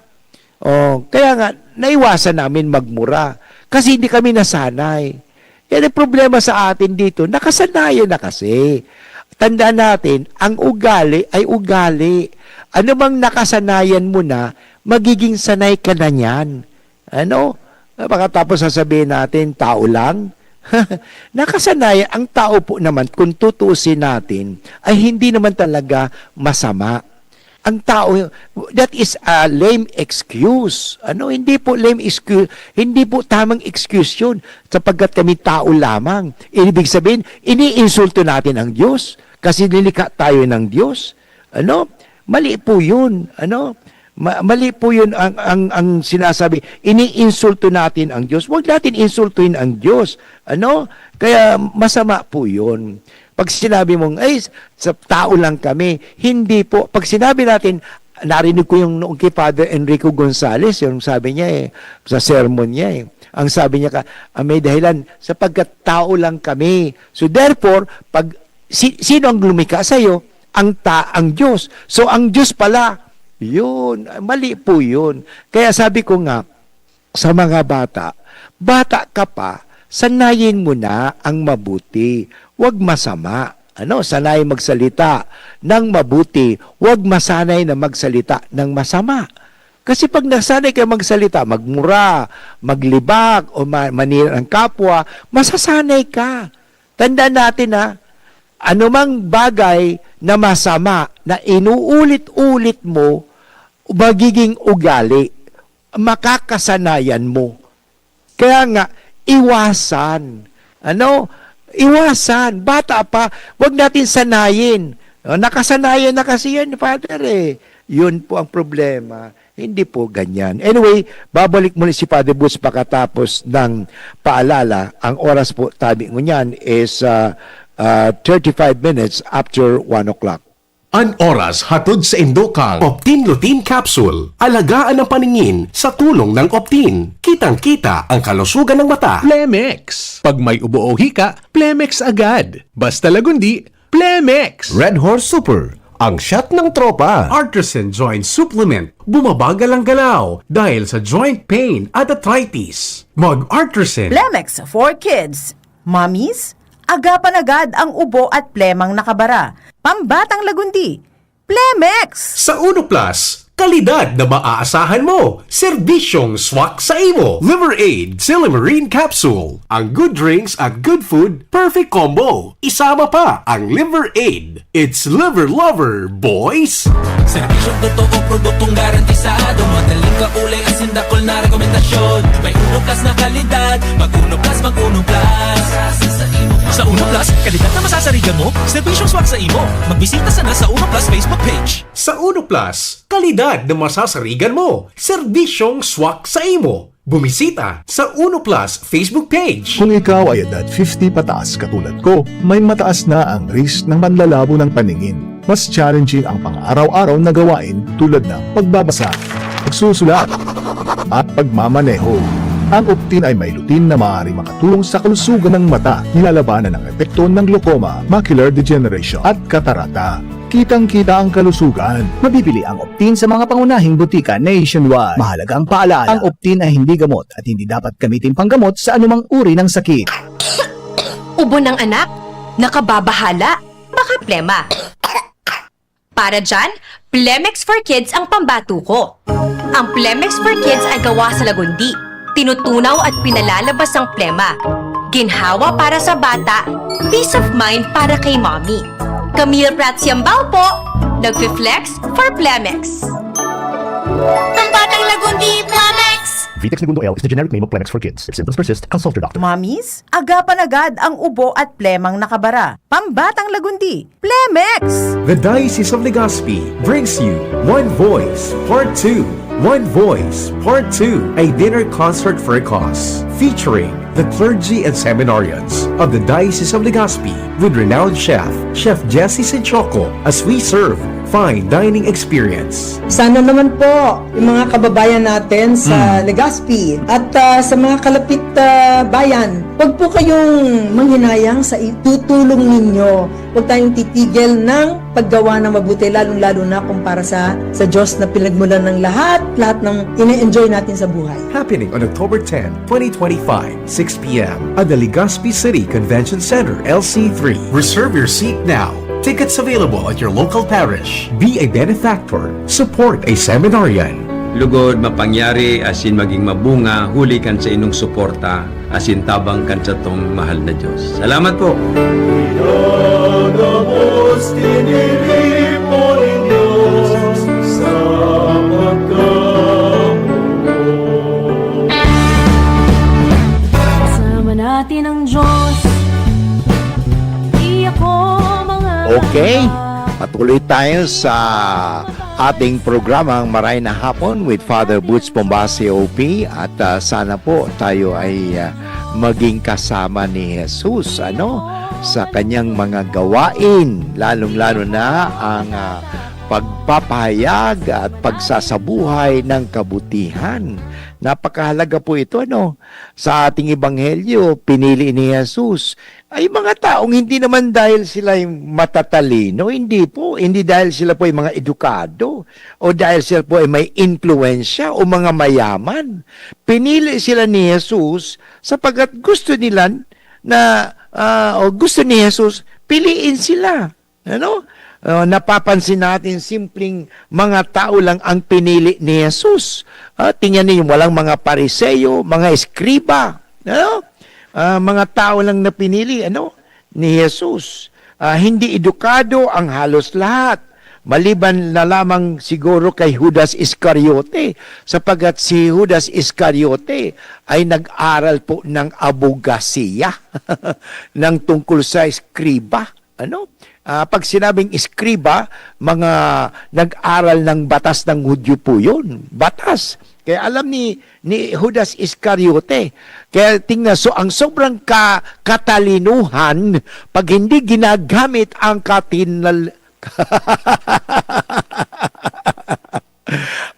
Kaya nga, naiwasan namin magmura. Kasi hindi kami nasanay. Yan ang problema sa atin dito. Nakasanayan na kasi. Tandaan natin, ang ugali ay ugali. Ano mang nakasanayan mo na, magiging sanay ka na niyan. Baka tapos sasabihin natin, tao lang. Nakasanayan, ang tao po naman, kung tutuusin natin, ay hindi naman talaga masama. Ang tao, that is a lame excuse. Hindi po lame excuse, hindi po tamang excuse yun, sapagkat kami tao lamang. Ibig sabihin, iniinsulto natin ang Diyos, kasi nilikha tayo ng Diyos. Mali po yun. Mali po yun ang sinasabi. Iniinsulto natin ang Diyos. Huwag natin insultuin ang Diyos. Kaya masama po yun. Pag sinabi mong, sa tao lang kami, hindi po. Pag sinabi natin, narinig ko yung noong kay Father Enrico Gonzales, yung sabi niya sa sermon niya ang sabi niya may dahilan, sapagkat tao lang kami. So therefore, pag sino ang lumikha sa iyo? Ang Diyos. So ang Diyos pala, yun, mali po yun. Kaya sabi ko nga, sa mga bata ka pa, sanayin mo na ang mabuti. Huwag masama. Sanay magsalita ng mabuti. Huwag masanay na magsalita ng masama. Kasi pag nasanay ka magsalita, magmura, maglibak, o manira ng kapwa, masasanay ka. Tandaan natin anumang bagay na masama na inuulit-ulit mo, magiging ugali, makakasanayan mo. Kaya nga, iwasan. Iwasan. Bata pa, wag natin sanayin. Nakasanayan na kasi yan, Father Yun po ang problema. Hindi po ganyan. Anyway, babalik muli si Father Boots pagkatapos ng paalala. Ang oras po tabi niyan is 35 minutes after 1 o'clock. An oras hatod sa Indokang Optin Lutein Capsule. Alagaan ang paningin sa tulong ng Optin. Kitang-kita ang kalusugan ng mata. Plemex. Pag may ubo o hika, Plemex agad. Basta lagundi, Plemex. Red Horse Super, ang shot ng tropa. Artisan Joint Supplement. Bumabagal ang galaw dahil sa joint pain at arthritis. Mag-Artisan. Plemex for kids. Mommies, agapan agad ang ubo at plemang nakabara. Pambatang lagundi, Plemex! Sa Uno Plus, kalidad na maaasahan mo. Serbisyong swak sa imo. Liver Aid Silimarine Capsule. Ang good drinks at good food, perfect combo. Isama pa ang Liver Aid. It's liver lover, boys! Serbisyong totoo, produktong garantisado. Madaling kaulay at sindakol na rekomendasyon. May Uno Plus na kalidad. Mag-Uno Plus, mag-Uno Plus. Sa Uno Plus, kalidad na masasarigan mo. Serbisyong swak sa imo. Magbisita sana sa Uno Plus Facebook page. Sa Uno Plus, kalidad na masasarigan mo. Serbisyong swak sa imo. Bumisita sa Uno Plus Facebook page. Kung ikaw ay edad 50 pataas katulad ko, may mataas na ang risk ng panlalabo ng paningin. Mas challenging ang pang-araw-araw na gawain tulad ng pagbabasa, pagsusulat, at pagmamaneho. Ang Optin ay may lutin na maaari makatulong sa kalusugan ng mata, nilalabanan ang epekto ng glaucoma, macular degeneration at katarata. Kitang-kita ang kalusugan. Mabibili ang Optin sa mga pangunahing butika nationwide. Mahalaga ang paalala, ang Optin ay hindi gamot at hindi dapat gamitin panggamot sa anumang uri ng sakit. Ubo ng anak? Nakababahala? Baka plema. Para dyan, Plemex for Kids ang pambato ko. Ang Plemex for Kids ay gawa sa lagundi. Tinutunaw at pinalalabas ang plema. Ginhawa para sa bata, peace of mind para kay mommy. Camille Prats Yambao po, nagfi-flex for Plemex. Pambatang lagundi, Plemex! Vitex Segundo L is the generic name of Plemex for kids. If symptoms persist, consult your doctor. Mommies, agapan agad ang ubo at plemang nakabara. Pambatang lagundi, Plemex! The Diocese of Legazpi brings you One Voice Part 2. One Voice Part 2, a dinner concert for a cause, featuring the clergy and seminarians of the Diocese of Legazpi with renowned chef, Chef Jesse Senchoco, as we serve fine dining experience. Sana naman po yung mga kababayan natin sa Legazpi at sa mga kalapit bayan, huwag po kayong manghinayang sa itutulong ninyo. Huwag tayong titigil ng paggawa ng mabuti, lalong-lalo na kung para sa Diyos na pinagmulan ng lahat ng ine-enjoy natin sa buhay. Happening on October 10, 2025, 6 p.m. at the Legazpi City Convention Center, LC3. Reserve your seat now. Tickets available at your local parish. Be a benefactor. Support a seminarian. Lugod mapangyari asin maging mabunga, huli kan sa inong suporta, asin tabang kan sa tong mahal na Diyos. Salamat po! Kasama natin ang Diyos. Di ako mga Okay, patuloy tayo sa ating programang Maray na Hapon with Father Boots Pombase OP at sana po tayo ay maging kasama ni Jesus sa kanyang mga gawain, lalong-lalo na ang pagpapahayag at pagsasabuhay ng kabutihan. Napakahalaga po ito sa ating ebanghelyo. Pinili ni Jesus ay mga taong hindi naman dahil sila ay matatalino, hindi po, hindi dahil sila po ay mga edukado o dahil sila po ay may impluensya o mga mayaman. Pinili sila ni Jesus sapagkat gusto nila gusto ni Jesus piliin sila. Napapansin natin simpleng mga tao lang ang pinili ni Jesus. Tingnan niyo, walang mga pariseyo, mga eskriba, mga tao lang na pinili ni Jesus. Hindi edukado ang halos lahat. Maliban na lamang siguro kay Judas Iscariote, sapagkat si Judas Iscariote ay nag-aral po ng abogasiya ng tungkol sa eskriba. Pag sinabing eskriba, mga nag-aral ng batas ng Hudyo po yun. Batas. Kaya alam ni Judas Iscariote. Kaya tingnan, ang sobrang katalinuhan, pag hindi ginagamit ang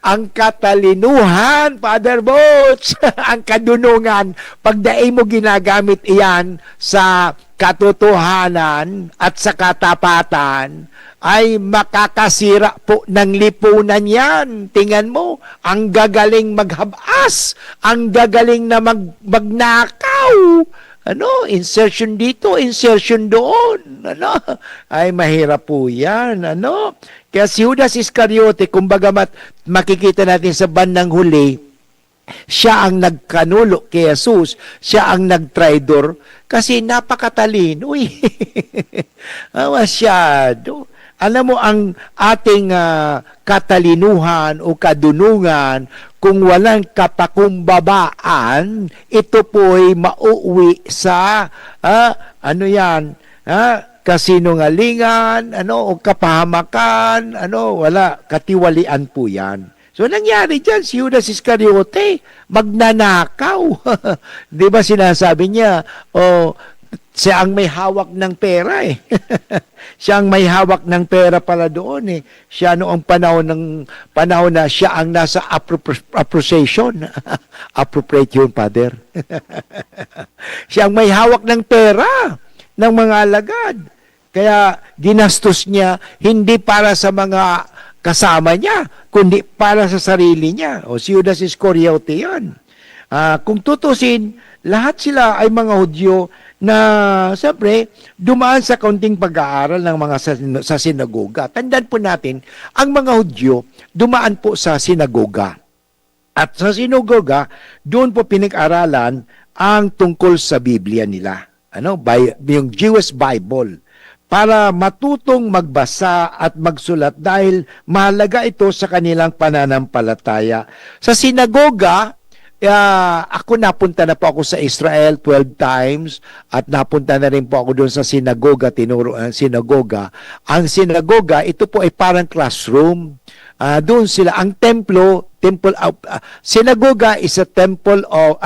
ang katalinuhan, Father Boots, ang kadunungan, pag daay mo ginagamit iyan sa katotohanan at sa katapatan, ay makakasira po ng lipunan yan. Tingnan mo, ang gagaling maghabas, ang gagaling na magnakaw. Insertion dito, insertion doon. Ay mahirap po yan. Kaya si Judas Iscariote, kumbaga makikita natin sa bandang huli, siya ang nagkanulo kay Jesus, siya ang nagtraidor, kasi napakatalino masyado. Alam mo, ang ating katalinuhan o kadunungan, kung walang kapakumbabaan, ito po'y mauwi sa, kasinungalingan, o kapahamakan, wala, katiwalian po yan. So, nangyari dyan, si Judas Iscariote, magnanakaw. Di ba sinasabi niya, siya ang may hawak ng pera eh. Siya ang may hawak ng pera pala doon eh. Siya noong panahon na siya ang nasa appropriation. Appropriate yun, Father. Siya ang may hawak ng pera ng mga alagad. Kaya ginastos niya hindi para sa mga kasama niya, kundi para sa sarili niya. O si Judas Iscariote yan. Kung tutusin, lahat sila ay mga Hudyo na siyempre dumaan sa kaunting pag-aaral ng mga sa sinagoga. Tandaan po natin, ang mga Hudyo dumaan po sa sinagoga. At sa sinagoga, doon po pinag-aralan ang tungkol sa Biblia nila. Yung Jewish Bible. Para matutong magbasa at magsulat dahil mahalaga ito sa kanilang pananampalataya. Sa sinagoga, ako napunta na po ako sa Israel 12 times at napunta na rin po ako doon sa sinagoga, tinuro ang sinagoga. Ang sinagoga, ito po ay parang classroom. Doon sila, ang sinagoga is a temple of,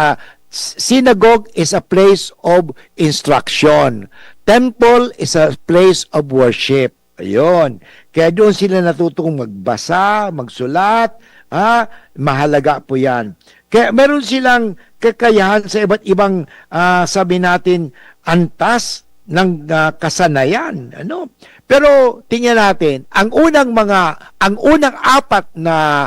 synagogue is a place of instruction. Temple is a place of worship. Ayun. Kaya doon sila natutong magbasa, magsulat. Mahalaga po yan. Kaya meron silang kakayahan sa iba't ibang, sabi natin, antas ng kasanayan. Pero tingnan natin, ang unang apat na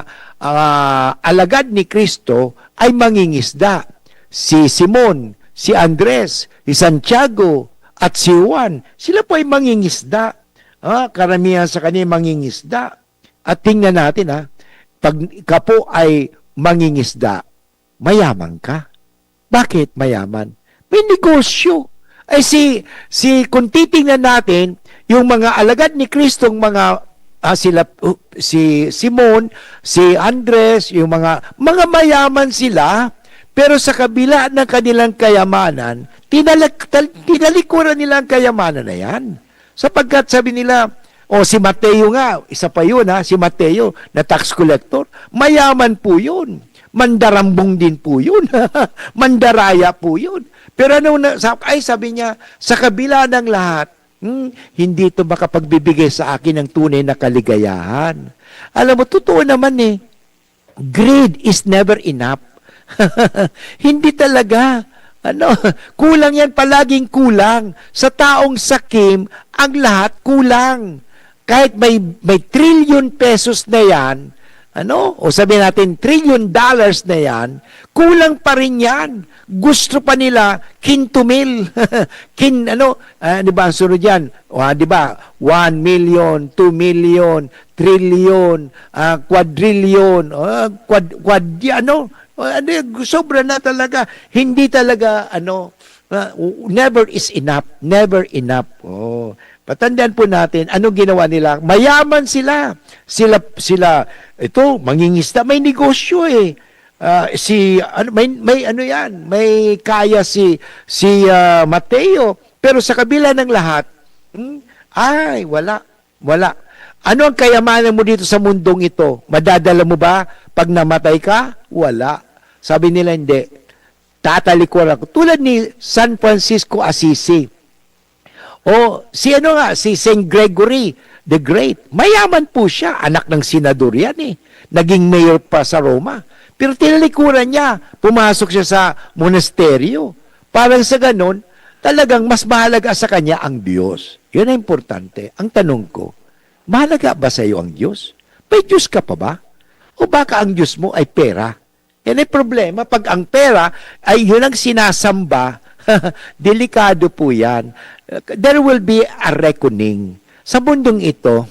alagad ni Kristo ay mangingisda. Si Simon, si Andres, si Santiago, at si Juan. Sila po ay mangingisda. Karamihan sa kanila mangingisda. At tingnan natin, pag ka po ay mangingisda, mayaman ka. Bakit mayaman? May negosyo. Ay kung titingnan natin, yung mga alagad ni Kristong mga si Simon, si Andres, yung mga mayaman sila, pero sa kabila ng kanilang kayamanan, tinalikuran nila ang kayamanan na yan. Sapagkat sabi nila, si Mateo nga, isa pa yun si Mateo na tax collector, mayaman po yun. Mandarambong din po yun. Mandaraya po yun. Pero sabi niya, sa kabila ng lahat, hindi ito makapagbibigay sa akin ng tunay na kaligayahan. Alam mo, totoo naman greed is never enough. Hindi talaga. Kulang yan, palaging kulang. Sa taong sakim, ang lahat kulang. Kahit may trillion pesos na yan, o sabihin natin, $1 trillion na yan, kulang pa rin yan. Gusto pa nila, kintumil. Di ba, ang sunod yan? Di ba, 1 million, 2 million, trillion, quadrillion, sobra na talaga. Hindi talaga, never is enough. Never enough. Patandaan po natin, anong ginawa nila? Mayaman sila. Sila, ito, mangingisda, may negosyo may kaya si Mateo. Pero sa kabila ng lahat, wala. Ano ang kayamanan mo dito sa mundong ito? Madadala mo ba pag namatay ka? Wala. Sabi nila hindi. Tatalikuran ako. Tulad ni San Francisco Assisi. Si Saint Gregory the Great. Mayaman po siya. Anak ng senador yan Naging mayor pa sa Roma. Pero tinalikuran niya. Pumasok siya sa monasteryo. Parang sa ganon, talagang mas mahalaga sa kanya ang Diyos. Yun ang importante. Ang tanong ko, mahalaga ba sa iyo ang Diyos? May Diyos ka pa ba? O baka ang Diyos mo ay pera? Yan ay problema. Pag ang pera ay yun ang sinasamba, delikado po yan. There will be a reckoning. Sa mundong ito,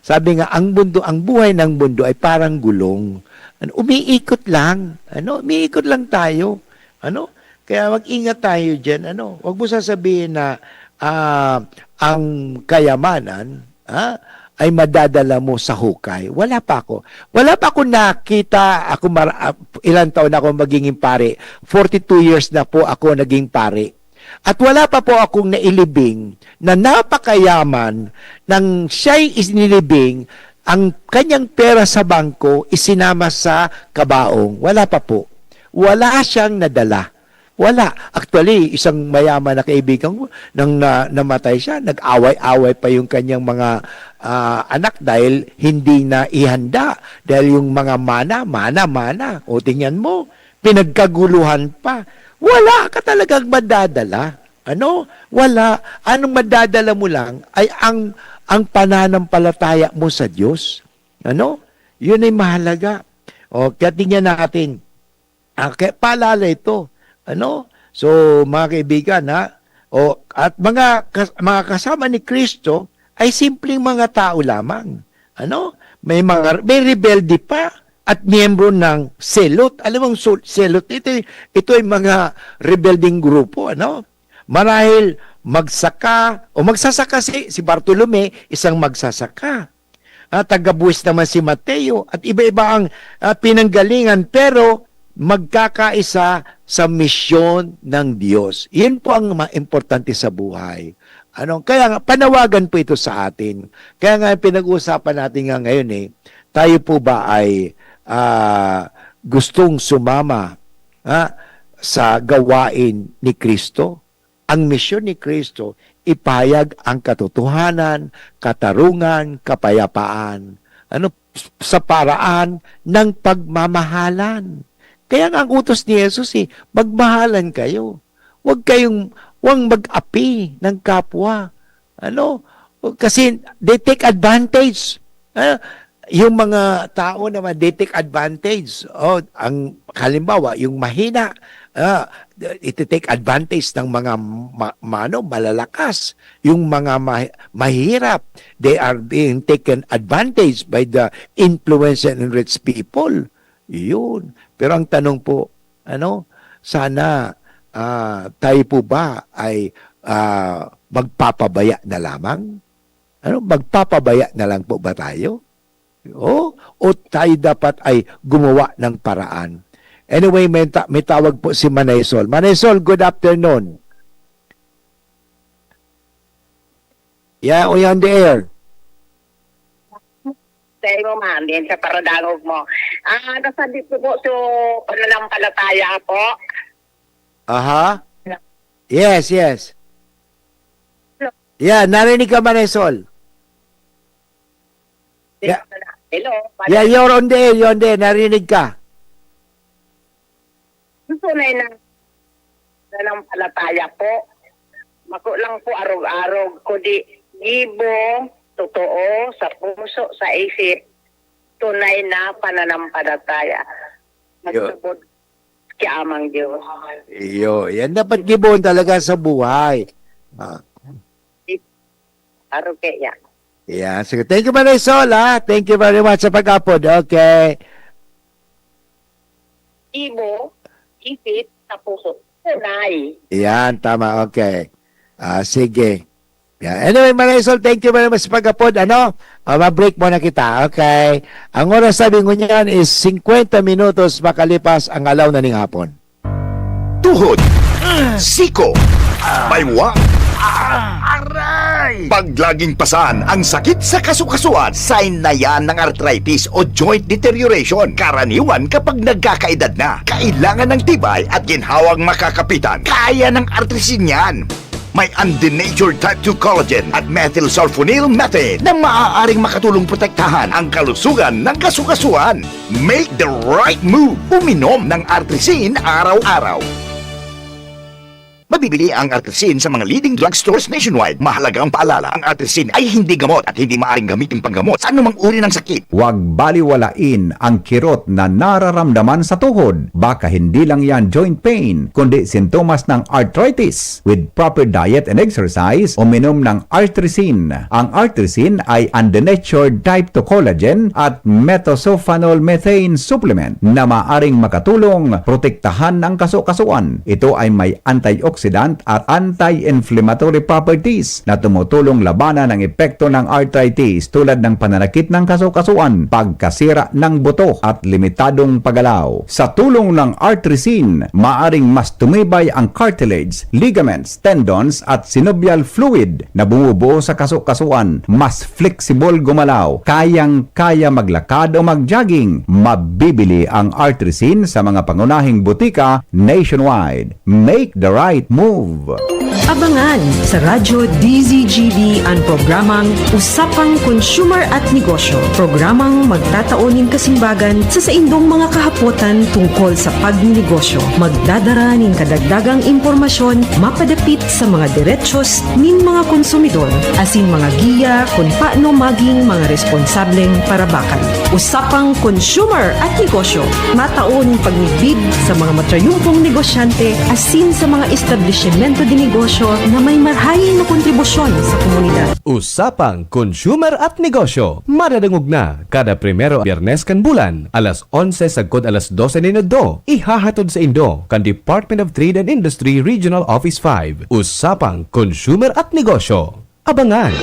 sabi nga, ang buhay ng mundo ay parang gulong. Umiikot lang. Umiikot lang tayo. Kaya mag-ingat tayo dyan. Huwag mo sasabihin na ang kayamanan, ay madadala mo sa hukay. Wala pa ako nakita, ilang taon na ako magiging pare. 42 years na po ako naging pare. At wala pa po akong nailibing na napakayaman nang siya'y isinilibing, ang kanyang pera sa bangko isinama sa kabaong. Wala pa po. Wala siyang nadala. Wala. Actually, isang mayaman na kaibigan ko, nang namatay siya, nag-away-away pa yung kanyang mga anak dahil hindi na ihanda. Dahil yung mga mana. O tingnan mo, pinagkaguluhan pa. Wala ka talagang madadala. Ano? Wala. Anong madadala mo lang ay ang pananampalataya mo sa Diyos. Ano? Yun ay mahalaga. O, kaya tingnan natin. Kaya paalala ito. Ano? So, mga kaibigan, at mga kasama ni Kristo ay simpleng mga tao lamang. Ano? May rebelde pa at miyembro ng Selot. Alam mo, Selot, ito ay mga rebelding grupo. Ano? Marahil magsasaka si Bartolome, isang magsasaka. Taga-buwis naman si Mateo at iba-iba ang pinanggalingan, pero magkakaisa sa misyon ng Diyos. Yan po ang importante sa buhay. Kaya nga, panawagan po ito sa atin. Kaya nga, pinag-uusapan natin nga ngayon, tayo po ba ay gustong sumama sa gawain ni Kristo? Ang misyon ni Kristo, ipahayag ang katotohanan, katarungan, kapayapaan. Sa paraan ng pagmamahalan. Kaya nga ang utos ni Jesus, magmahalan kayo. Huwag mag-api ng kapwa. Kasi they take advantage. Yung mga tao naman, they take advantage. Ang halimbawa, yung mahina, ito take advantage ng mga malalakas. Yung mga mahirap, they are being taken advantage by the influence and rich people. Yun. Pero ang tanong po, sana tayo po ba ay magpapabaya na lamang? Magpapabaya na lang po ba tayo? O tayo dapat ay gumawa ng paraan? Anyway, may tawag po si Manesol. Manesol, good afternoon. Yeah, we on the air. Say mo, ma'am, din sa paradangog mo. Nasabi po so, pananampalataya po. Aha. Yes. Yeah, narinig ka, Manesol. Yeah. Hello. Yeah, you're on the air, narinig ka. Gusto na pananampalataya po. Mako lang po arog-arog ko di gibo, totoo, sa puso, sa isip, tunay na pananampalataya. Magsubod kaya amang Diyos. Yan dapat gibon talaga sa buhay. Arog kaya. Yeah, sige. Thank you, Marisol, Thank you very much sa pag-upload. Okay. Ibo, isip, sa puso, tunay. Yan, tama. Okay. Sige. Yeah. Anyway, Marisol, thank you very much sa pag-upload. Ma-break muna kita. Okay. Ang oras sabi ko niyan is 50 minutos makalipas ang alaw na ning hapon. Tuhod, siko, baywa, aray! Pag laging pasan ang sakit sa kasukasuan, sign na yan ng arthritis o joint deterioration. Karaniwan kapag nagkakaedad na, kailangan ng tibay at ginhawang makakapitan. Kaya ng artrisin yan. May undenatured type 2 collagen at methylsulfonyl methane na maaaring makatulong protektahan ang kalusugan ng kasukasuan. Make the right move. Uminom ng artrisin araw-araw. Mabibili ang artrisin sa mga leading drugstores nationwide. Mahalaga ang paalala, ang artrisin ay hindi gamot at hindi maaaring gamitin panggamot sa anumang uri ng sakit. Huwag baliwalain ang kirot na nararamdaman sa tuhod. Baka hindi lang yan joint pain, kundi sintomas ng arthritis. With proper diet and exercise, uminom ng artrisin. Ang artrisin ay undenatured type 2 collagen at methylsulfonyl methane supplement na maaaring makatulong protektahan ang kasukasuan. Ito ay may antioxidant antioxidant at anti-inflammatory properties na tumutulong labanan ang epekto ng arthritis tulad ng pananakit ng kasukasuan, pagkasira ng buto at limitadong paggalaw. Sa tulong ng Artresin, maaring mas tumibay ang cartilage, ligaments, tendons at synovial fluid na bumubuo sa kasukasuan, mas flexible gumalaw, kayang-kaya maglakad o mag-jogging. Mabibili ang Artresin sa mga pangunahing butika nationwide. Make the right move! Abangan sa Radyo DZGB ang programang Usapang Consumer at Negosyo. Programang magtataunin kasimbagan sa saindong mga kahapotan tungkol sa pagnegosyo. Magdadara ning kadagdagang impormasyon mapadapit sa mga diretsyon nin mga konsumidor asin mga giya kung paano maging mga responsableng parabakan. Usapang Consumer at Negosyo. Mataon pagnibid sa mga matrayumpong negosyante asin sa mga establishmento de negosyo na may marhayin na kontribusyon sa komunidad. Usapang Consumer at Negosyo. Madadangog na kada primero Biyernes kan bulan, alas 11 sagkod alas 12 minuto. Ihahatod sa Indo kan Department of Trade and Industry Regional Office 5. Usapang Consumer at Negosyo. Abangan!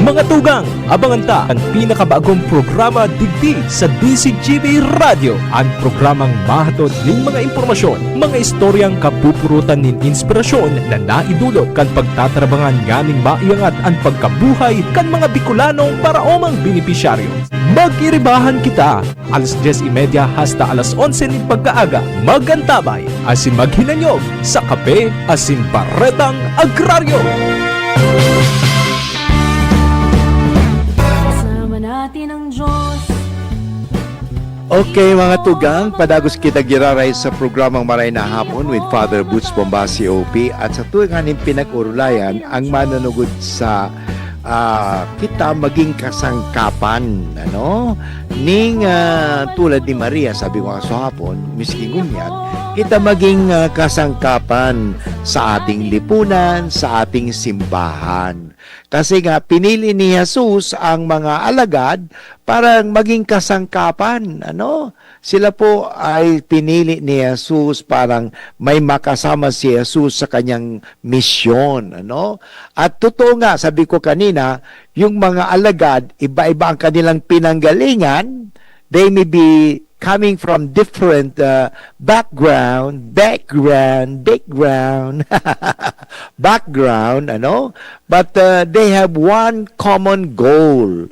Mga tugang, abangan ta ang pinakabagong programa digdi sa DCGB Radio. Ang programang mahatod ng mga impormasyon, mga istoryang kapupurutan nin inspirasyon na naidulot kan pagtatrabangan nganing maiangat ang pagkabuhay kan mga Bicolanong paraomang benepisyaryo. Magiribahan kita alas 10:30 hasta alas 11 nin pagkaaga. Magantabay asin maghinanyog sa kape asin baretang agraryo. Kasama natin ang Diyos. Okay mga tugang, padagos kita giraray sa programang Maray na Hapon with Father Boots Bombasi OP at sa tuwing aning pinag-urulayan ang manunugod sa kita maging kasangkapan ning tulad ni Maria, sabi ko sa hapon, miski ngunyan, kita maging kasangkapan sa ating lipunan, sa ating simbahan. Kasi nga, pinili ni Jesus ang mga alagad para maging kasangkapan. Sila po ay pinili ni Jesus parang may makasama si Jesus sa kanyang misyon. At totoo nga, sabi ko kanina, yung mga alagad, iba-iba ang kanilang pinanggalingan. They may be coming from different background, but they have one common goal,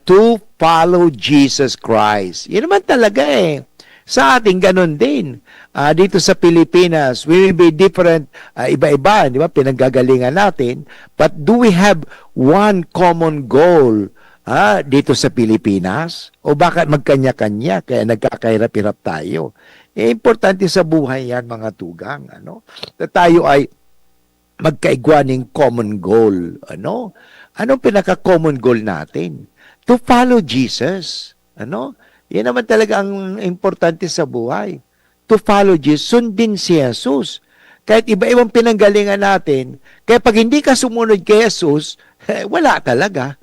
to follow Jesus Christ. Yun naman talaga Sa ating ganun din. Dito sa Pilipinas, we will be different, iba-iba, di ba, pinanggagalingan natin, but do we have one common goal dito sa Pilipinas? O bakit magkanya-kanya kaya nagkakahirap-hirap tayo? Importante sa buhay yan, mga tugang. Na tayo ay magkaigwaning common goal. Anong pinaka-common goal natin? To follow Jesus. Yan naman talaga ang importante sa buhay. To follow Jesus, sundin si Jesus. Kahit iba-ibang pinanggalingan natin, kaya pag hindi ka sumunod kay Jesus, wala talaga.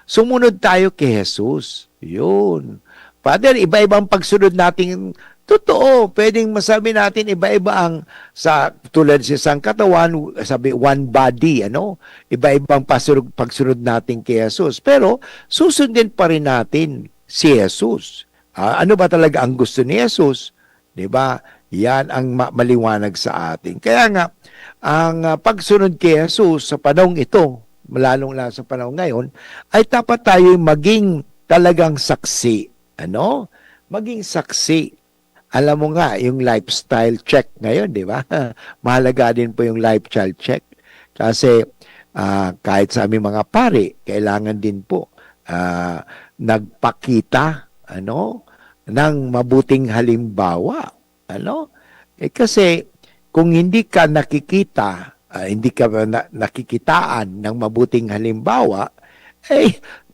Sumunod tayo kay Jesus. Yun. Father, iba-ibang pagsunod natin, totoo, pwedeng masabi natin iba-iba ang tulad sa isang katawan, sabi one body, iba-ibang pagsunod natin kay Jesus. Pero susundin pa rin natin si Jesus. Ano ba talaga ang gusto ni Jesus? 'Di ba? Yan ang maliwanag sa atin. Kaya nga ang pagsunod kay Jesus sa panahong ito, lalong sa panahon ngayon, ay dapat tayo maging talagang saksi. Maging saksi. Alam mo nga, yung lifestyle check ngayon, di ba? Mahalaga din po yung lifestyle check. Kasi kahit sa aming mga pari, kailangan din po nagpakita ng mabuting halimbawa. Kasi kung hindi ka nakikita, hindi ka nakikitaan ng mabuting halimbawa,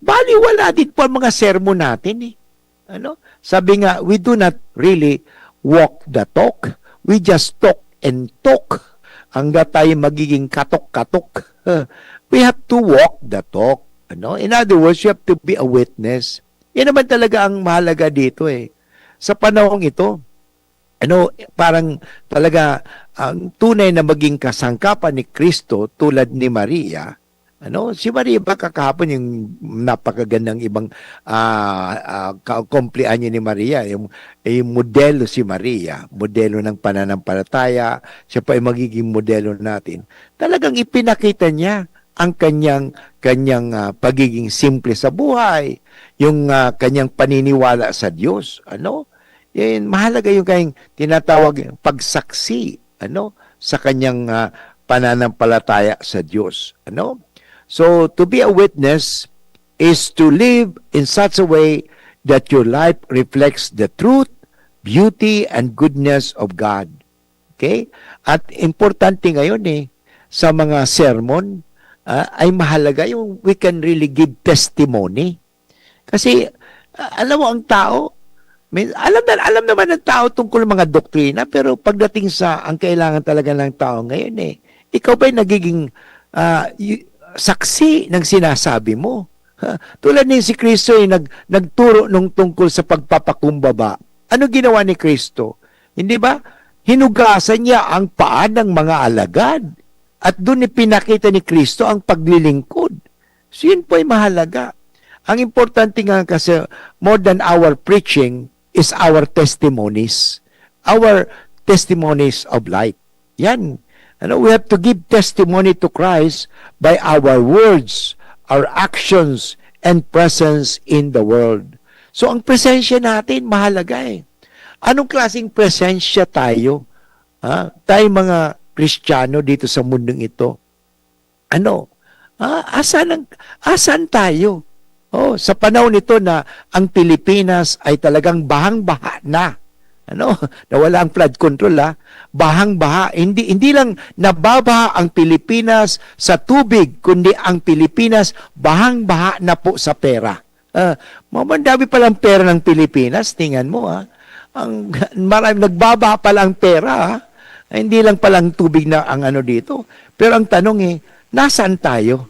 baliwala din po ang mga sermon natin. Sabi nga, we do not really walk the talk. We just talk and talk. Hanggat tayo magiging katok-katok. We have to walk the talk. In other words, you have to be a witness. Yan naman talaga ang mahalaga dito Sa panahong ito, parang talaga ang tunay na maging kasangkapan ni Kristo tulad ni Maria. Si Maria ba kakahapon yung napakagandang ibang kumpleanyo ni Maria, yung modelo si Maria, modelo ng pananampalataya, siya pa ay magiging modelo natin. Talagang ipinakita niya ang kanyang pagiging simple sa buhay, yung kanyang paniniwala sa Diyos. Yan, mahalaga yung kanyang tinatawag pagsaksi, sa kanyang pananampalataya sa Diyos. So, to be a witness is to live in such a way that your life reflects the truth, beauty, and goodness of God. Okay? At importante ngayon sa mga sermon, ay mahalaga yung we can really give testimony. Kasi, alam mo, ang tao, alam naman ng tao tungkol mga doktrina, pero pagdating sa ang kailangan talaga ng tao ngayon, ikaw ba'y nagiging saksi ng sinasabi mo? Tulad ni si Kristo nagturo nung tungkol sa pagpapakumbaba. Ano ginawa ni Kristo? Hindi ba? Hinugasan niya ang paa ng mga alagad. At doon ipinakita ni Kristo ang paglilingkod. So yun po ay mahalaga. Ang importante nga kasi more than our preaching is our testimonies. Our testimonies of life. Yan. We have to give testimony to Christ by our words, our actions, and presence in the world. So, ang presensya natin, mahalaga Anong klaseng presensya tayo? Tayo mga Kristiyano dito sa mundong ito. Asan tayo? Sa panahon nito na ang Pilipinas ay talagang bahang-baha na. Nawala ang flood control, bahang-baha. Hindi lang nababaha ang Pilipinas sa tubig, kundi ang Pilipinas bahang-baha na po sa pera. Mamandami palang pera ng Pilipinas, tingnan mo, marami nagbabaha palang pera, hindi lang palang tubig na ang dito. Pero ang tanong nasaan tayo?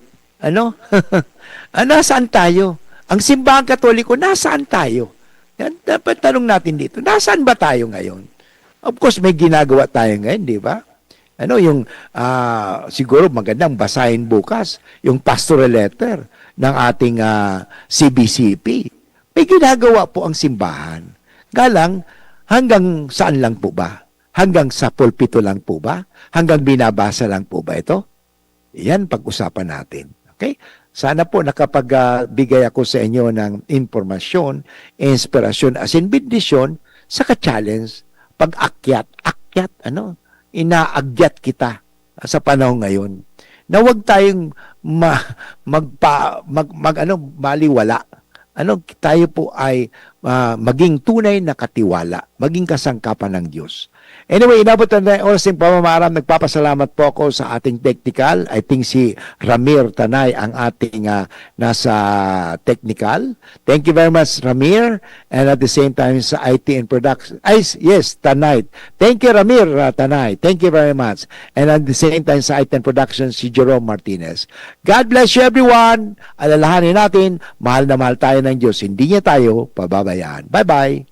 Nasaan tayo? Ang simbahang Katoliko, nasaan tayo? Yan, dapat tanong natin dito, nasaan ba tayo ngayon? Of course, may ginagawa tayo ngayon, di ba? Siguro magandang basahin bukas, yung pastoral letter ng ating CBCP. May ginagawa po ang simbahan. Galang, hanggang saan lang po ba? Hanggang sa pulpito lang po ba? Hanggang binabasa lang po ba ito? Yan, pag-usapan natin. Okay? Sana po nakapagbigay ako sa inyo ng informasyon, inspirasyon, as in bendisyon sa ka-challenge, pag-akyat, inaagyat kita sa panahon ngayon. Na huwag tayong maliwala. Tayo po ay maging tunay na katiwala, maging kasangkapan ng Diyos. Anyway, inabot na oras ng pamamaram. Nagpapasalamat po ako sa ating technical. I think si Ramir Tanay ang ating nasa technical. Thank you very much, Ramir. And at the same time sa IT and production. Yes, Tanay. Thank you, Ramir Tanay. Thank you very much. And at the same time sa IT and production, si Jerome Martinez. God bless you, everyone. Alalahanin natin, mahal na mahal tayo ng Diyos. Hindi niya tayo pababayaan. Bye-bye.